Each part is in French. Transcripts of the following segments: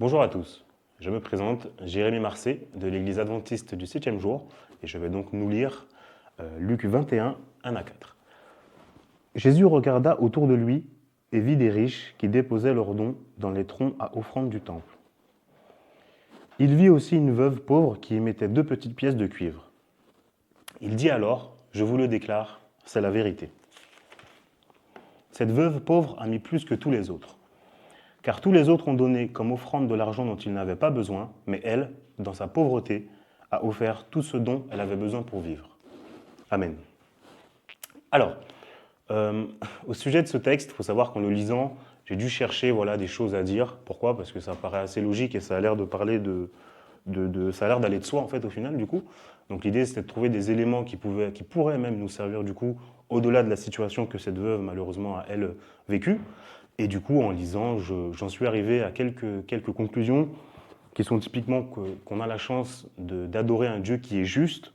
Bonjour à tous, je me présente Jérémy Marcet de l'Église adventiste du 7e jour et je vais donc nous lire Luc 21, 1 à 4. Jésus regarda autour de lui et vit des riches qui déposaient leurs dons dans les troncs à offrande du temple. Il vit aussi une veuve pauvre qui émettait 2 petites pièces de cuivre. Il dit alors, je vous le déclare, c'est la vérité. Cette veuve pauvre a mis plus que tous les autres. Car tous les autres ont donné comme offrande de l'argent dont ils n'avaient pas besoin, mais elle, dans sa pauvreté, a offert tout ce dont elle avait besoin pour vivre. Amen. Alors, au sujet de ce texte, il faut savoir qu'en le lisant, j'ai dû chercher des choses à dire. Pourquoi ? Parce que ça paraît assez logique et ça a l'air de parler ça a l'air d'aller de soi en fait au final du coup. Donc l'idée c'était de trouver des éléments qui pourraient même nous servir du coup au-delà de la situation que cette veuve malheureusement a elle vécue. Et du coup en lisant, j'en suis arrivé à quelques conclusions qui sont typiquement qu'on a la chance d'adorer un Dieu qui est juste,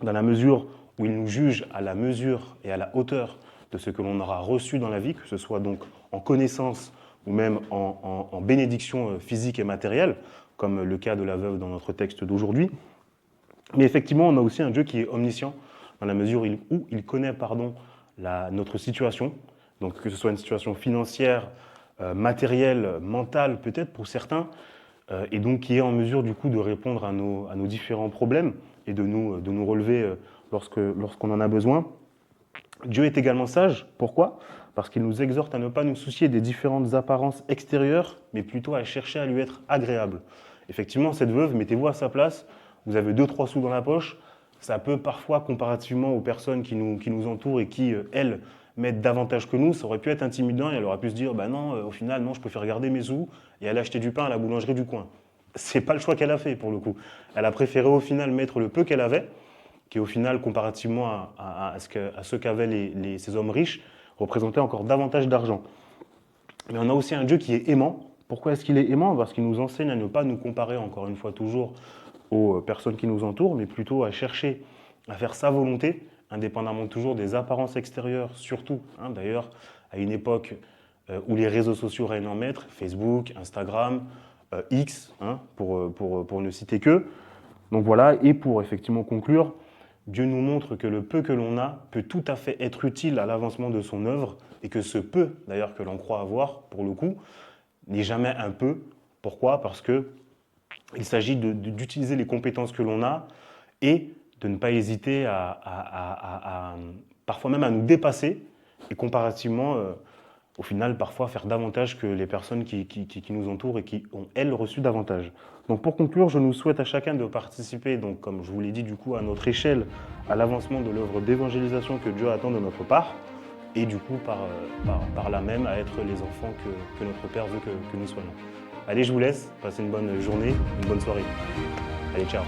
dans la mesure où il nous juge à la mesure et à la hauteur de ce que l'on aura reçu dans la vie, que ce soit donc en connaissance ou même en bénédiction physique et matérielle, comme le cas de la veuve dans notre texte d'aujourd'hui. Mais effectivement, on a aussi un Dieu qui est omniscient, dans la mesure où il connaît notre situation, donc que ce soit une situation financière, matérielle, mentale peut-être pour certains, et donc qui est en mesure du coup de répondre à nos différents problèmes et de nous relever lorsqu'on en a besoin. Dieu est également sage. Pourquoi ? Parce qu'il nous exhorte à ne pas nous soucier des différentes apparences extérieures, mais plutôt à chercher à lui être agréable. Effectivement, cette veuve, mettez-vous à sa place, vous avez 2-3 sous dans la poche, ça peut parfois, comparativement aux personnes qui nous entourent et qui, elles, mettent davantage que nous, ça aurait pu être intimidant et elle aurait pu se dire, non, au final, non, je préfère garder mes sous et aller acheter du pain à la boulangerie du coin. C'est pas le choix qu'elle a fait, pour le coup. Elle a préféré, au final, mettre le peu qu'elle avait, qui au final, comparativement à ce qu'avaient ces hommes riches, représentait encore davantage d'argent. Mais on a aussi un Dieu qui est aimant. Pourquoi est-ce qu'il est aimant ? Parce qu'il nous enseigne à ne pas nous comparer, encore une fois, toujours aux personnes qui nous entourent, mais plutôt à chercher à faire sa volonté, indépendamment toujours des apparences extérieures, surtout, d'ailleurs, à une époque où les réseaux sociaux règnent en maître, Facebook, Instagram, X, pour ne citer que. Donc voilà, et pour effectivement conclure, Dieu nous montre que le peu que l'on a peut tout à fait être utile à l'avancement de son œuvre et que ce peu, d'ailleurs, que l'on croit avoir, pour le coup, n'est jamais un peu. Pourquoi ? Parce qu'il s'agit d'utiliser les compétences que l'on a et de ne pas hésiter parfois même à nous dépasser et comparativement, au final, parfois faire davantage que les personnes qui nous entourent et qui ont, elles, reçu davantage. Donc pour conclure, je nous souhaite à chacun de participer, donc, comme je vous l'ai dit du coup, à notre échelle, à l'avancement de l'œuvre d'évangélisation que Dieu attend de notre part, et du coup, par là même, à être les enfants que notre Père veut que nous soyons. Allez, je vous laisse, passez une bonne journée, une bonne soirée. Allez, ciao.